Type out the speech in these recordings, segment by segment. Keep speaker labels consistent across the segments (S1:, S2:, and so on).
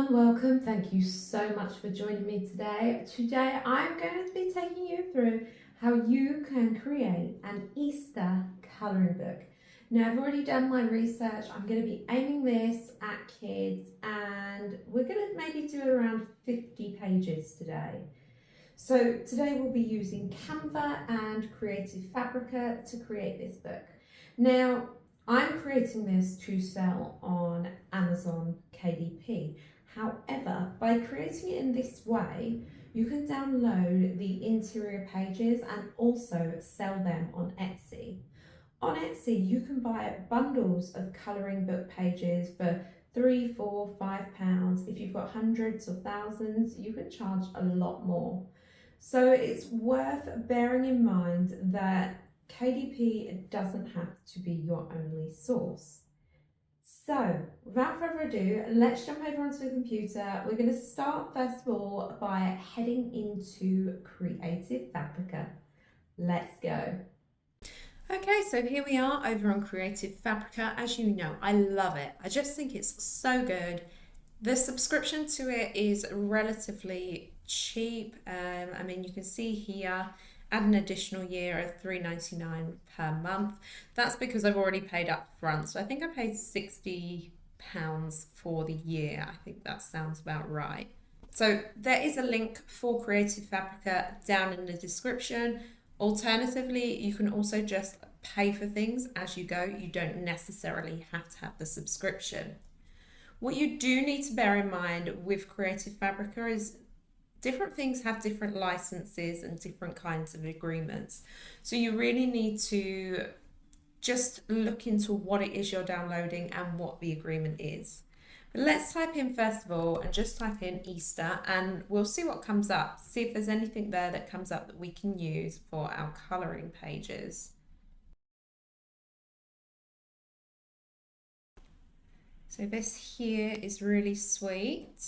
S1: and welcome. Thank you so much for joining me today. Today I'm going to be taking you through how you can create an Easter colouring book. Now I've already done my research. I'm going to be aiming this at kids and we're going to maybe do around 50 pages today. So today we'll be using Canva and Creative Fabrica to create this book. Now I'm creating this to sell on Amazon KDP. However, by creating it in this way, you can download the interior pages and also sell them on Etsy. On Etsy, you can buy bundles of colouring book pages for £3, £4, £5. If you've got hundreds or thousands, you can charge a lot more. So it's worth bearing in mind that KDP doesn't have to be your only source. So without further ado, let's jump over onto the computer. We're going to start first of all by heading into Creative Fabrica. Let's go. Okay, so here we are over on Creative Fabrica. As you know, I love it. I just think it's so good. The subscription to it is relatively cheap. I mean, you can see here, add an additional year of $3.99 per month. That's because I've already paid up front. So I think I paid £60 for the year. I think that sounds about right. So there is a link for Creative Fabrica down in the description. Alternatively, you can also just pay for things as you go. You don't necessarily have to have the subscription. What you do need to bear in mind with Creative Fabrica is different things have different licenses and different kinds of agreements. So you really need to just look into what it is you're downloading and what the agreement is. But let's type in first of all and just type in Easter and we'll see what comes up. See if there's anything there that comes up that we can use for our colouring pages. So this here is really sweet.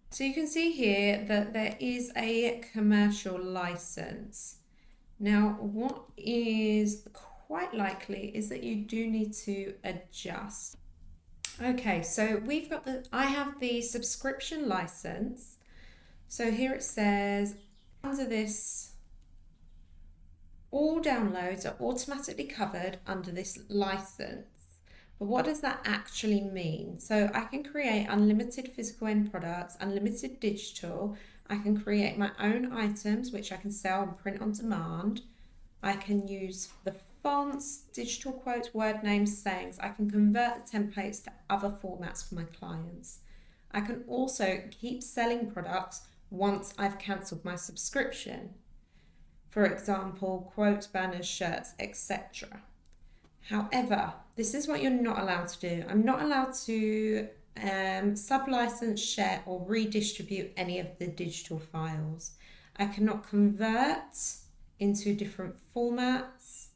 S1: So you can see here that there is a commercial license. Now, what is quite likely is that you do need to adjust. Okay, so I have the subscription license. So here it says, under this, all downloads are automatically covered under this license. But what does that actually mean? So I can create unlimited physical end products, unlimited digital. I can create my own items, which I can sell and print on demand. I can use the fonts, digital quotes, word names, sayings. I can convert the templates to other formats for my clients. I can also keep selling products once I've cancelled my subscription. For example, quotes, banners, shirts, etc. However, this is what you're not allowed to do. I'm not allowed to sub-license, share or redistribute any of the digital files. I cannot convert into different formats,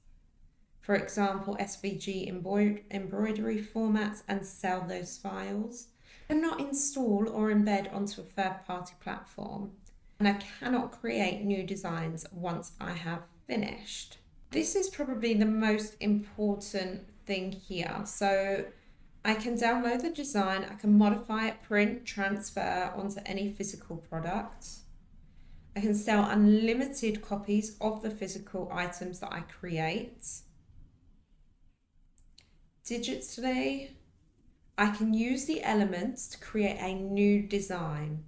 S1: for example, SVG embroidery formats, and sell those files. I cannot install or embed onto a third-party platform, and I cannot create new designs once I have finished. This is probably the most important thing here. So I can download the design, I can modify it, print, transfer onto any physical product. I can sell unlimited copies of the physical items that I create. Digitally, I can use the elements to create a new design.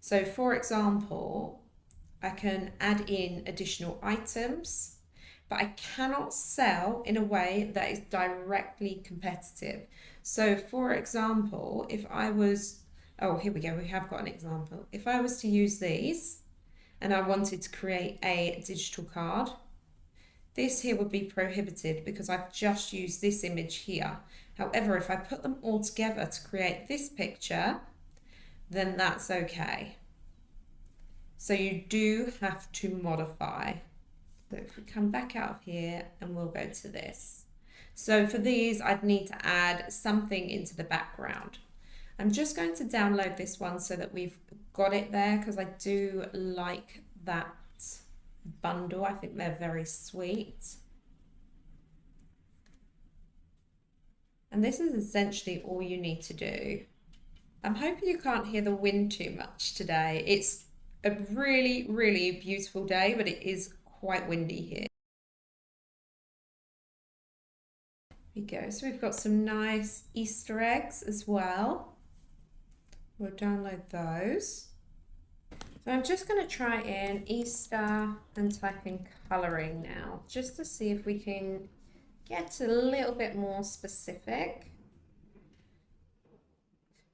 S1: So for example, I can add in additional items, but I cannot sell in a way that is directly competitive. So for example, if I was, oh, here we go, we have got an example. If I was to use these and I wanted to create a digital card, this here would be prohibited because I've just used this image here. However, if I put them all together to create this picture, then that's okay. So you do have to modify. So if we come back out of here and we'll go to this. So for these, I'd need to add something into the background. I'm just going to download this one so that we've got it there because I do like that bundle. I think they're very sweet. And this is essentially all you need to do. I'm hoping you can't hear the wind too much today. It's a really, really beautiful day, but it is quite windy here. Here we go. So we've got some nice Easter eggs as well. We'll download those. So I'm just going to try in Easter and type in colouring now, just to see if we can get a little bit more specific.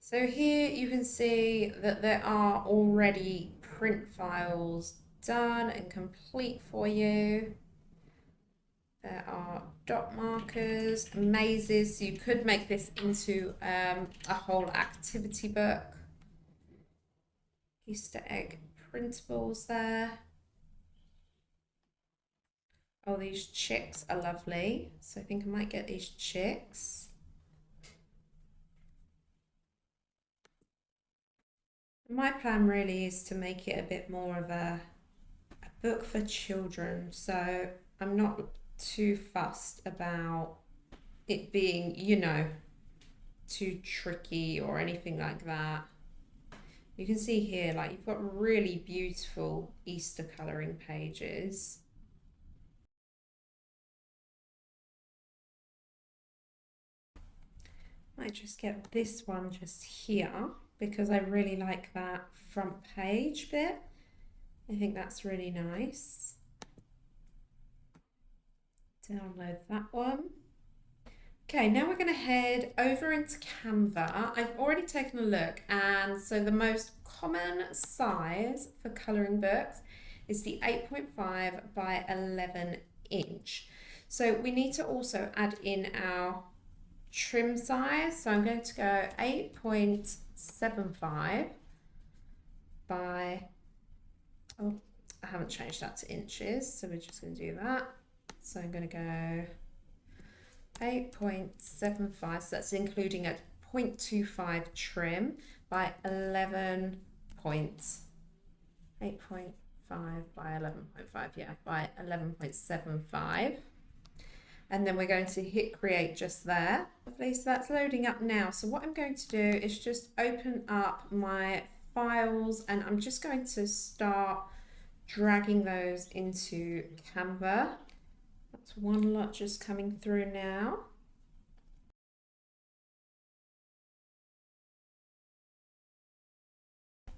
S1: So here you can see that there are already print files done and complete for you. There are dot markers, mazes, so you could make this into a whole activity book. Easter egg printables there. Oh, these chicks are lovely. So I think I might get these chicks. My plan really is to make it a bit more of a book for children. So I'm not too fussed about it being, you know, too tricky or anything like that. You can see here, like, you've got really beautiful Easter colouring pages. Might just get this one just here because I really like that front page bit. I think that's really nice. Download that one. Okay, now we're going to head over into Canva. I've already taken a look, and so the most common size for colouring books is the 8.5 by 11 inch. So we need to also add in our trim size. So I'm going to go 8.75 by, oh, I haven't changed that to inches, so we're just going to do that. So I'm going to go 8.75, so that's including a 0.25 trim by 8.5 by 11.5, yeah, by 11.75. And then we're going to hit create just there. Lovely, so that's loading up now. So what I'm going to do is just open up my files, and I'm just going to start dragging those into Canva. That's one lot just coming through now.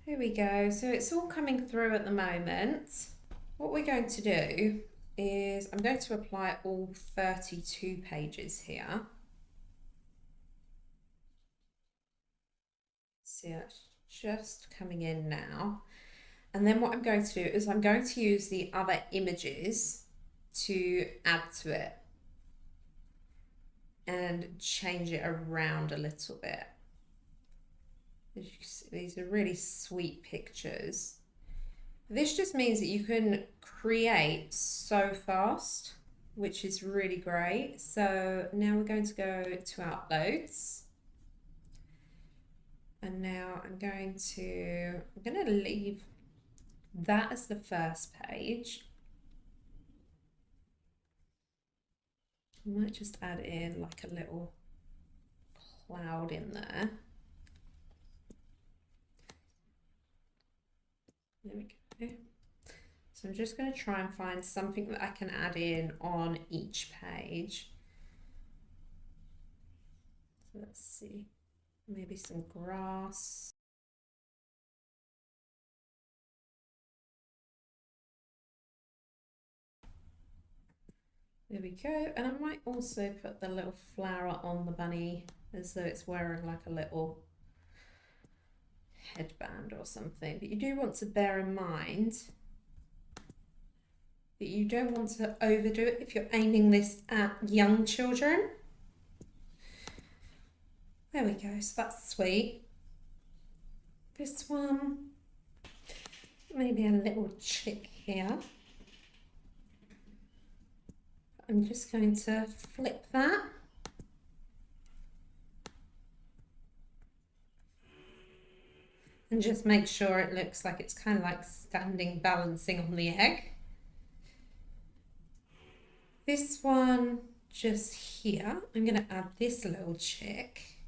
S1: Here we go. So it's all coming through at the moment. What we're going to do is I'm going to apply all 32 pages here. See, it's just coming in now. And then what I'm going to do is I'm going to use the other images to add to it and change it around a little bit. As you can see, these are really sweet pictures. This just means that you can create so fast, which is really great. So now we're going to go to uploads. And now I'm going to leave that as the first page. I might just add in like a little cloud in there. There we go. So I'm just going to try and find something that I can add in on each page. So let's see, maybe some grass. There we go. And I might also put the little flower on the bunny as though it's wearing like a little headband or something. But you do want to bear in mind that you don't want to overdo it if you're aiming this at young children. There we go. So that's sweet. This one, maybe a little chick here. I'm just going to flip that. And just make sure it looks like it's kind of like standing, balancing on the egg. This one just here, I'm going to add this little chick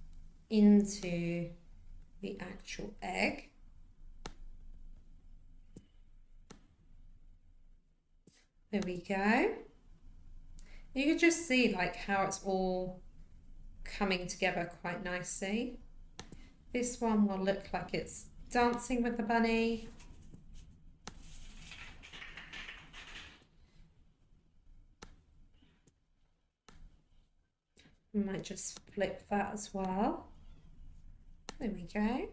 S1: into the actual egg. There we go. You can just see like how it's all coming together quite nicely. This one will look like it's dancing with the bunny. I might just flip that as well. There we go.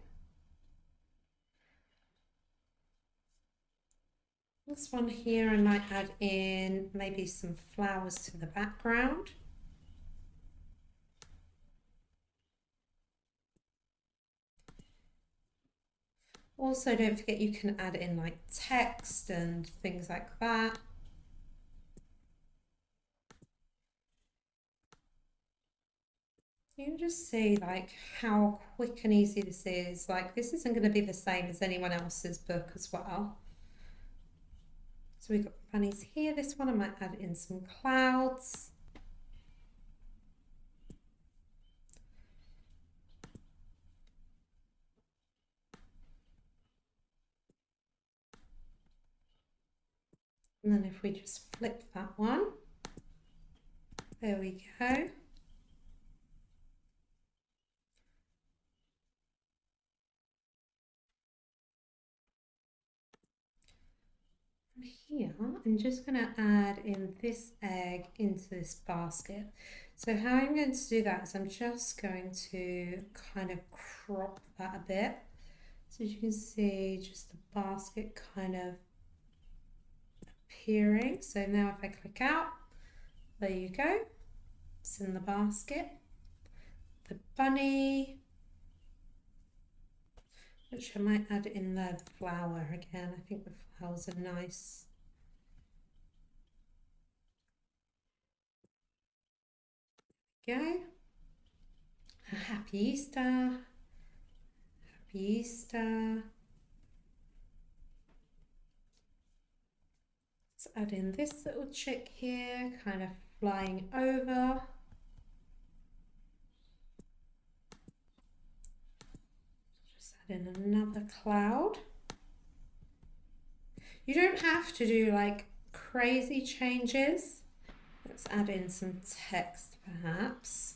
S1: This one here, I might add in maybe some flowers to the background. Also, don't forget you can add in like text and things like that. You can just see like how quick and easy this is. Like this isn't going to be the same as anyone else's book as well. So we've got bunnies here. This one I might add in some clouds. And then if we just flip that one, there we go. And here, I'm just going to add in this egg into this basket. So how I'm going to do that is I'm just going to kind of crop that a bit. So as you can see, just the basket kind of appearing. So now if I click out, there you go. It's in the basket. The bunny, which I might add in there, the flower again. I think the flowers are nice. There we go. A happy Easter. Happy Easter. Let's add in this little chick here, kind of flying over. Just add in another cloud. You don't have to do like crazy changes. Let's add in some text perhaps.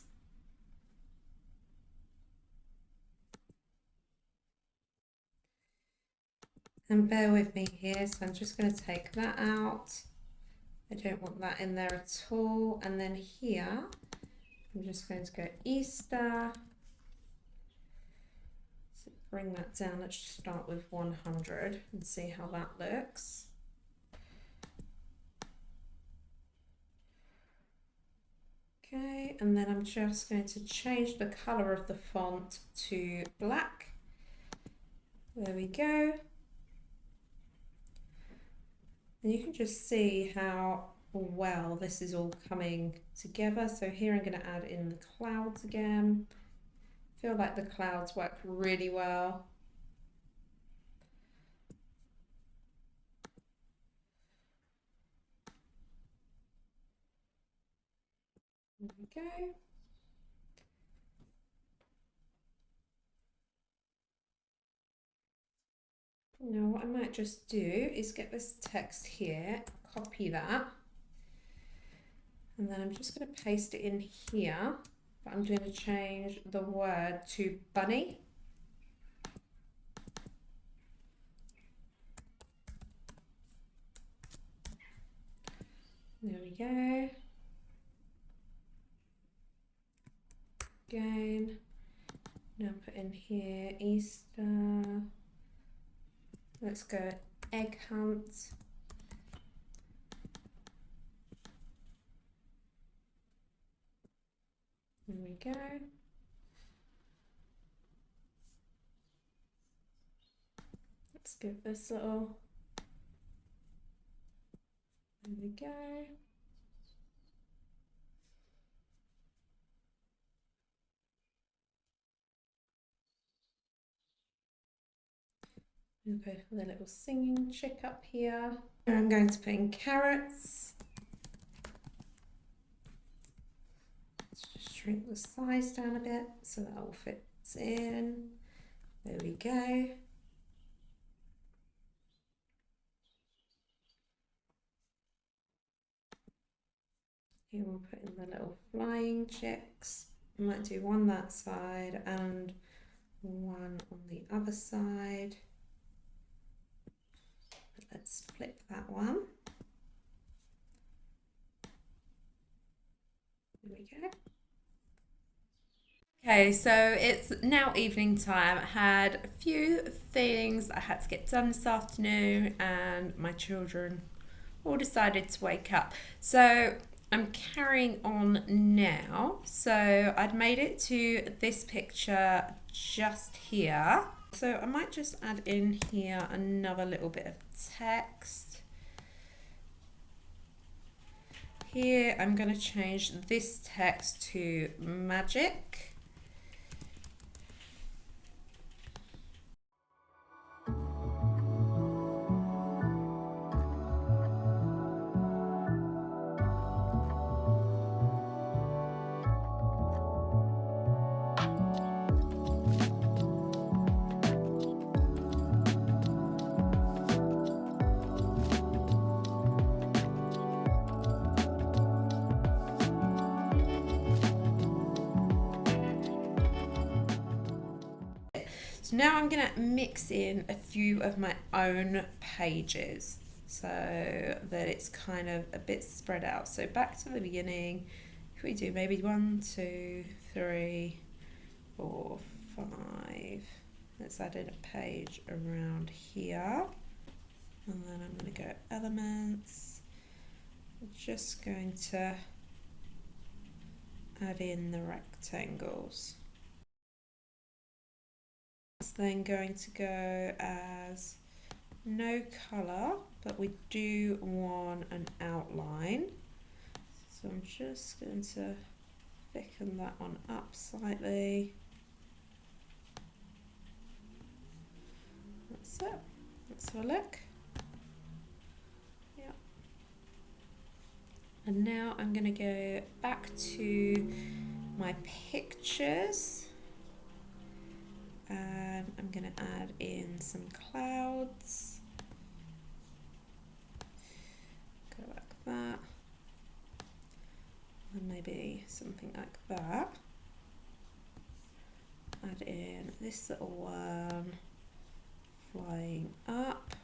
S1: And bear with me here, so I'm just going to take that out. I don't want that in there at all. And then here, I'm just going to go Easter. So bring that down. Let's just start with 100 and see how that looks. Okay, and then I'm just going to change the color of the font to black. There we go. And you can just see how well this is all coming together. So here I'm going to add in the clouds again. I feel like the clouds work really well. There we go. Now what I might just do is get this text here, copy that, and then I'm just going to paste it in here, but I'm going to change the word to bunny. There we go. Again, now put in here Easter. Let's go egg hunt. There we go. Let's give this little. There we go. We'll go for the little singing chick up here. I'm going to put in carrots. Let's just shrink the size down a bit so that all fits in. There we go. Here we'll put in the little flying chicks. We might do one that side and one on the other side. Let's flip that one. There we go. Okay, so it's now evening time. I had a few things I had to get done this afternoon, and my children all decided to wake up. So I'm carrying on now. So I'd made it to this picture just here. So I might just add in here another little bit of text. Here I'm going to change this text to magic. So now I'm going to mix in a few of my own pages so that it's kind of a bit spread out. So back to the beginning, if we do maybe 1, 2, 3, 4, 5, let's add in a page around here. And then I'm going to go elements. I'm just going to add in the rectangles. It's then going to go as no colour, but we do want an outline. So I'm just going to thicken that one up slightly. That's it. Let's have a look. Yeah. And now I'm going to go back to my pictures. And I'm going to add in some clouds. Go like that. And maybe something like that. Add in this little one flying up.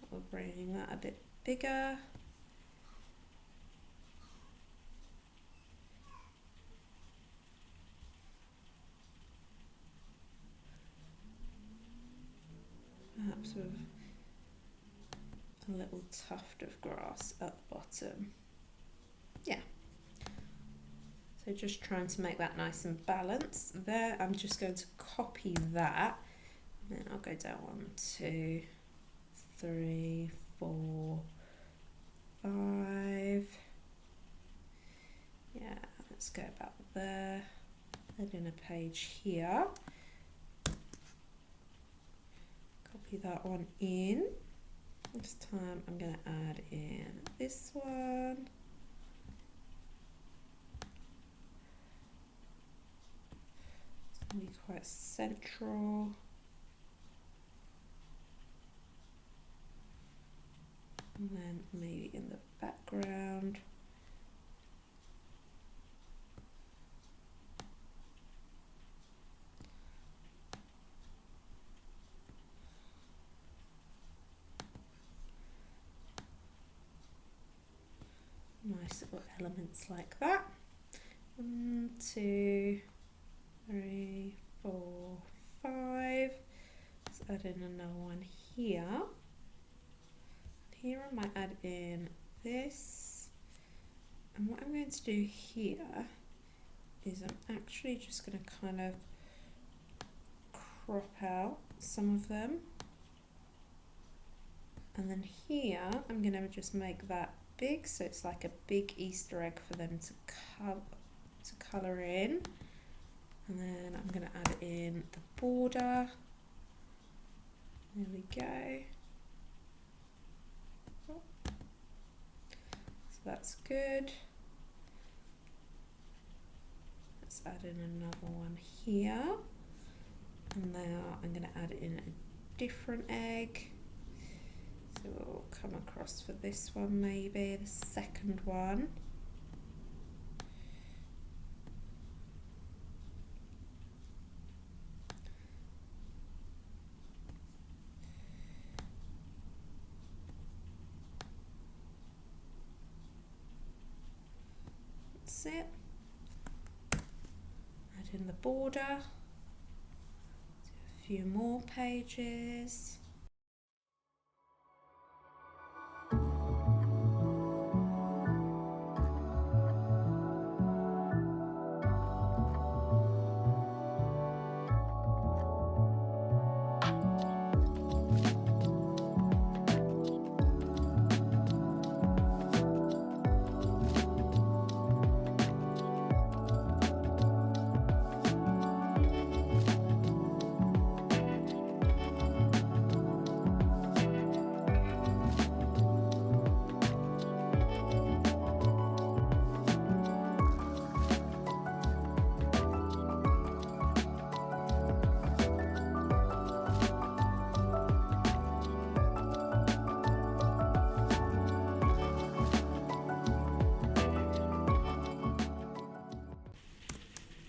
S1: We're bringing that a bit bigger. Perhaps with a little tuft of grass at the bottom. Yeah. So just trying to make that nice and balanced. There, I'm just going to copy that. And then I'll go down 1, 2, 3, 4, 5. Yeah, let's go about there. Add in a page here. Copy that one in. This time I'm going to add in this one. It's going to be quite central. And then maybe in the background. Nice little elements like that. 1, 2, 3, 4, 5. Let's add in another one here. Here I might add in this. And what I'm going to do here is I'm actually just going to kind of crop out some of them. And then here I'm going to just make that big, so it's like a big Easter egg for them to colour in. And then I'm going to add in the border. There we go. So that's good. Let's add in another one here. Now I'm going to add in a different egg. So we'll come across for this one, maybe the second one. That's it. Add in the border. Do a few more pages.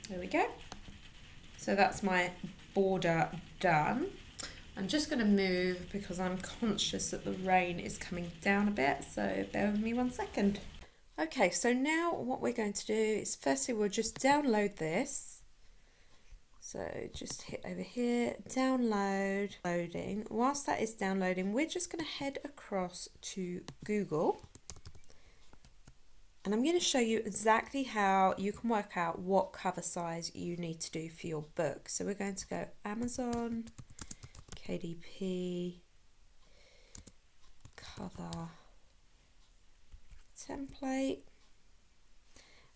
S1: There we go. So that's my border done. I'm just going to move because I'm conscious that the rain is coming down a bit, so bear with me 1 second. Okay, so now what we're going to do is firstly we'll just download this. So just hit over here, download, loading. Whilst that is downloading, we're just going to head across to Google. And I'm going to show you exactly how you can work out what cover size you need to do for your book. So we're going to go Amazon, KDP, cover, template.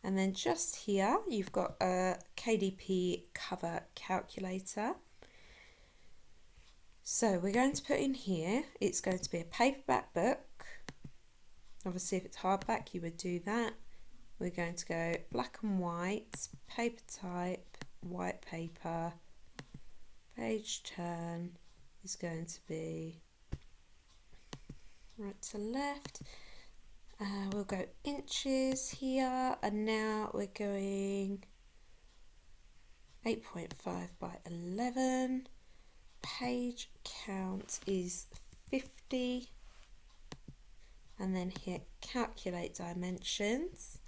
S1: And then just here, you've got a KDP cover calculator. So we're going to put in here, it's going to be a paperback book. Obviously, if it's hardback, you would do that. We're going to go black and white, paper type, white paper, page turn is going to be right to left. We'll go inches here, and now we're going 8.5 by 11. Page count is 50. And then hit calculate dimensions.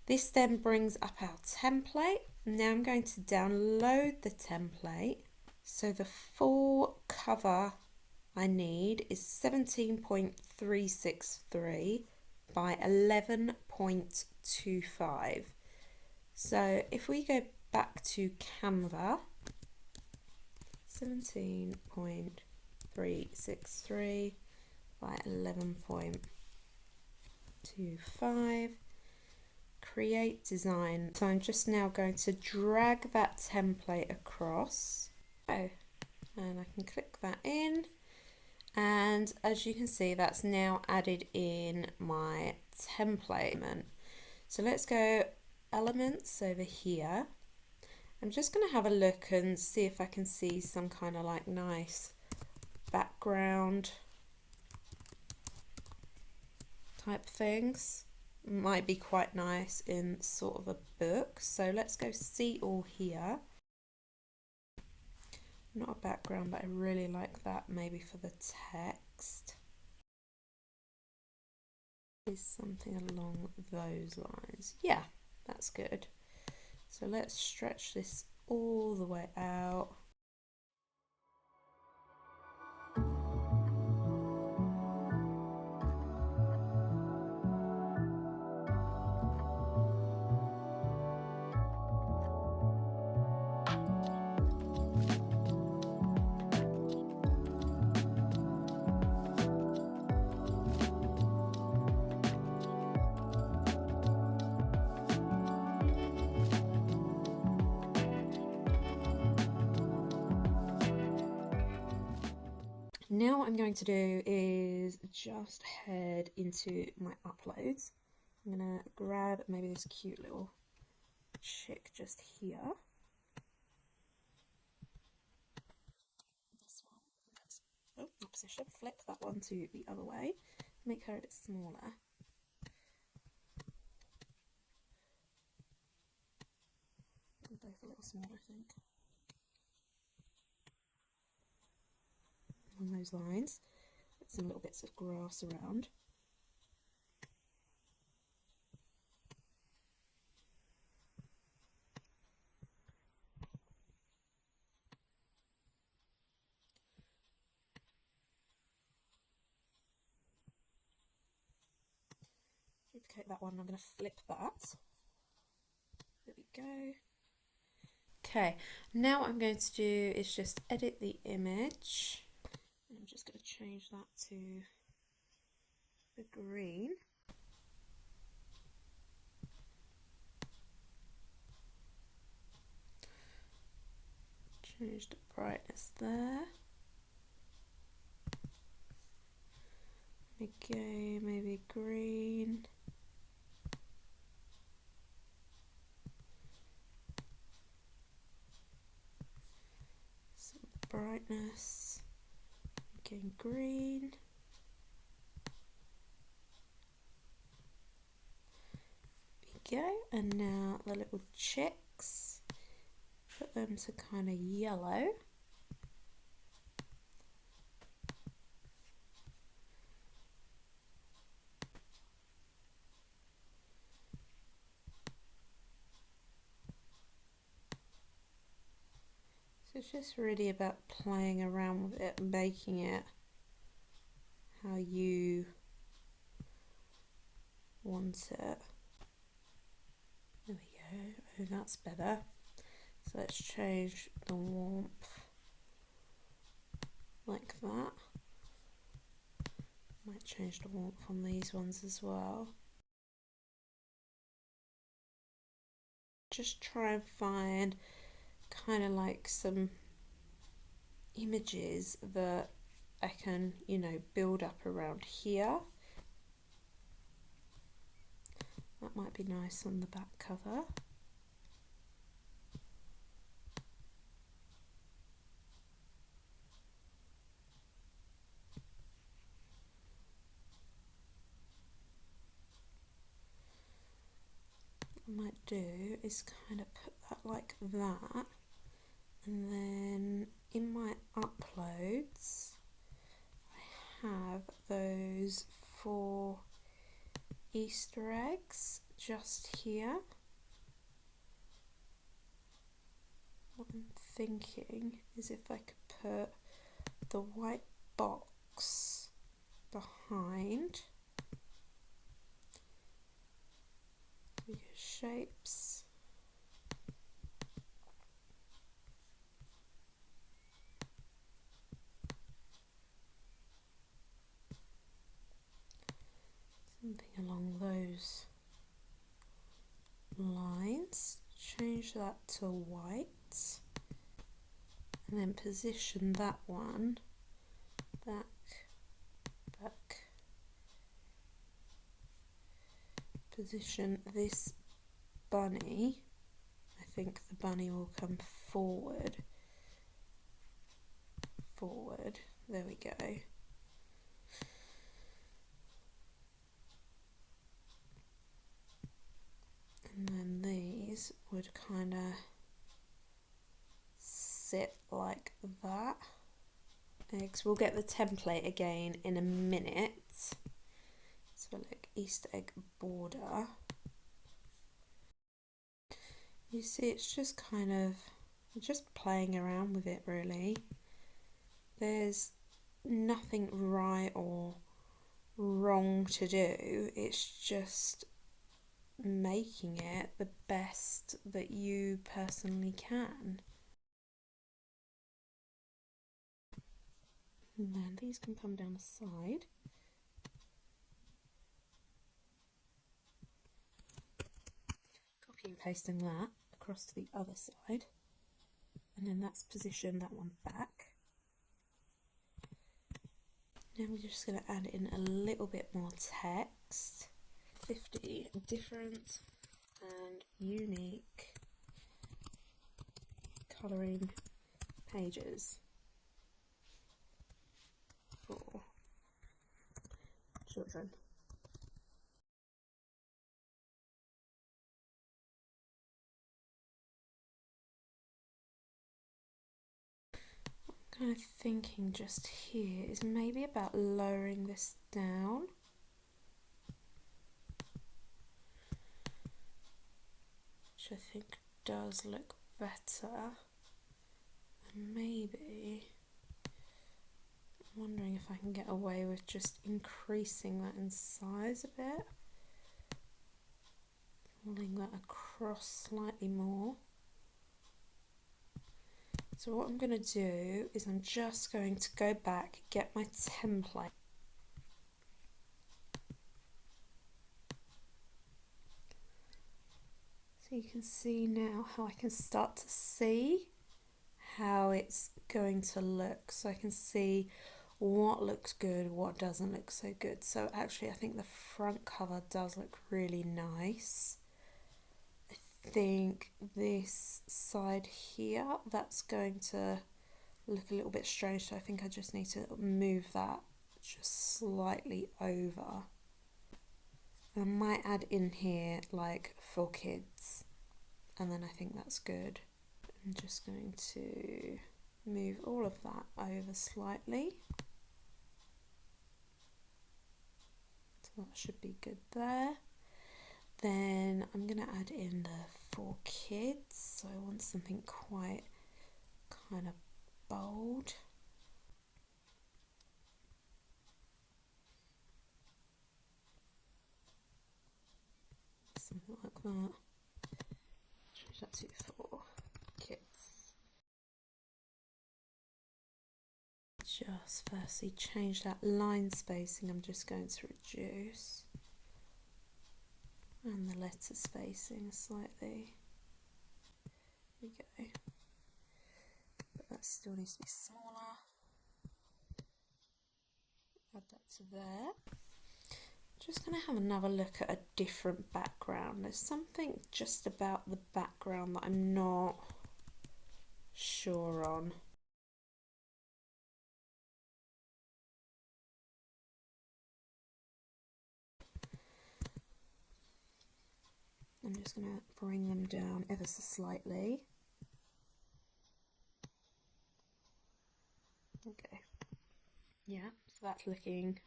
S1: This then brings up our template. Now I'm going to download the template. So the full cover I need is 17.363 by 11.25. So if we go back to Canva, 17.363 by 11.25, create design. So I'm just now going to drag that template across. Oh, and I can click that in. And as you can see, that's now added in my template. So let's go elements over here. I'm just going to have a look and see if I can see some kind of like nice background type things. Might be quite nice in sort of a book. So let's go see all here. Not a background, but I really like that maybe for the text. Is something along those lines. Yeah, that's good. So let's stretch this all the way out. Now what I'm going to do is just head into my uploads. I'm going to grab maybe this cute little chick just here.
S2: position, flip that one to the other way, make her a bit smaller. They're both a little smaller, I think. On those lines, put some little bits of grass around. Duplicate that one, I'm going to flip that. There we go. Okay, now what I'm going to do is just edit the image. I'm just going to change that to the green. Change the brightness there. Okay, maybe green. Some brightness. Again, green. There we go. And now the little chicks. Put them to kind of yellow. So it's just really about playing around with it, making it how you want it. There we go. Oh, that's better. So let's change the warmth like that. Might change the warmth on these ones as well. Just try and find kind of like some images that I can, you know, build up around here. That might be nice on the back cover. What I might do is kind of put that like that, and then in my uploads I have those 4 Easter eggs just here. What I'm thinking is if I could put the white box behind your shapes. Something along those lines. Change that to white and then position that one back. Position this bunny. I think the bunny will come forward. There we go. And then these would kind of sit like that. Eggs. We'll get the template again in a minute. So like Easter egg border. You see, it's just kind of just playing around with it really. There's nothing right or wrong to do. It's just making it the best that you personally can. And then these can come down the side. Copying and pasting that across to the other side. And then that's position that one back. Now we're just going to add in a little bit more text. 50 different and unique colouring pages for children. I'm kind of thinking just here is maybe about lowering this down. Which I think does look better. And maybe I'm wondering if I can get away with just increasing that in size a bit. Pulling that across slightly more. So what I'm going to do is I'm just going to go back, get my template. So you can see now how I can start to see how it's going to look. So I can see what looks good, what doesn't look so good. So actually I think the front cover does look really nice. I think this side here, that's going to look a little bit strange, so I think I just need to move that just slightly over. I might add in here like for kids, and then I think that's good. I'm just going to move all of that over slightly. So that should be good there. Then I'm going to add in the for kids, so I want something quite kind of bold. Something like that. Change that to for kids. Just firstly change that line spacing. I'm just going to reduce. And the letter spacing slightly. There we go. But that still needs to be smaller. Add that to there. Just going to have another look at a different background. There's something just about the background that I'm not sure on. I'm just going to bring them down ever so slightly. Okay. Yeah, so that's looking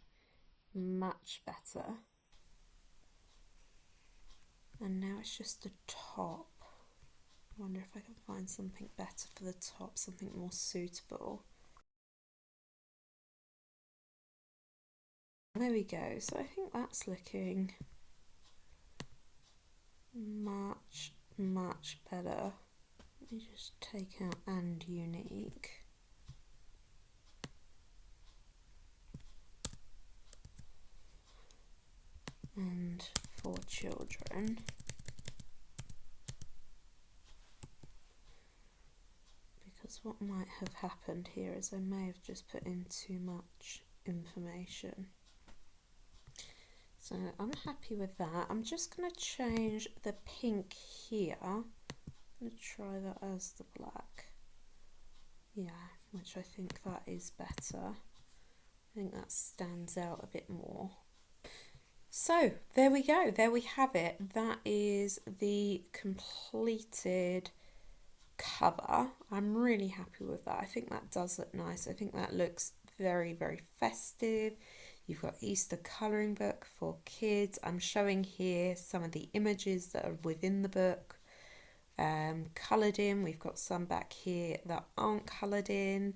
S2: much better. And now it's just the top. I wonder if I can find something better for the top, something more suitable. There we go. So I think that's looking much better. Let me just take out and unique. And for children. Because what might have happened here is I may have just put in too much information. So I'm happy with that. I'm just going to change the pink here. I'm going to try that as the black. Yeah, which I think that is better. I think that stands out a bit more. So there we go, there we have it. That is the completed cover. I'm really happy with that. I think that does look nice. I think that looks very festive. You've got Easter colouring book for kids. I'm showing here some of the images that are within the book, coloured in. We've got some back here that aren't coloured in.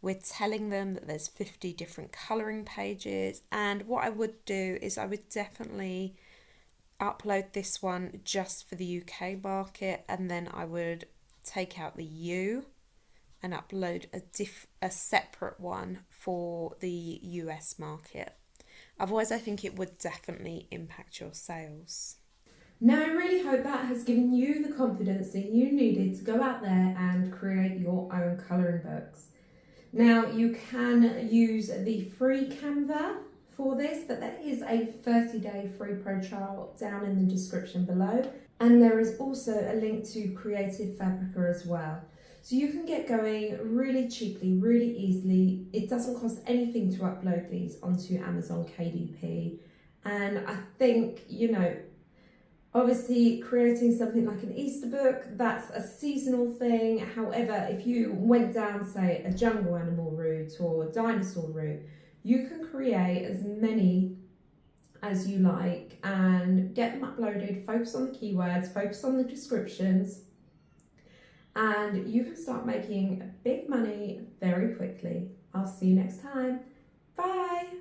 S2: We're telling them that there's 50 different colouring pages, and what I would do is I would definitely upload this one just for the UK market, and then I would take out the U and upload a separate one for the US market. Otherwise I think it would definitely impact your sales.
S1: Now I really hope that has given you the confidence that you needed to go out there and create your own colouring books. Now you can use the free Canva for this, but there is a 30-day free pro trial down in the description below, and there is also a link to Creative Fabrica as well. So you can get going really cheaply, really easily. It doesn't cost anything to upload these onto Amazon KDP. And I think, you know, obviously creating something like an Easter book, that's a seasonal thing. However, if you went down, say, a jungle animal route or dinosaur route, you can create as many as you like and get them uploaded, focus on the keywords, focus on the descriptions, and you can start making big money very quickly. I'll see you next time. Bye.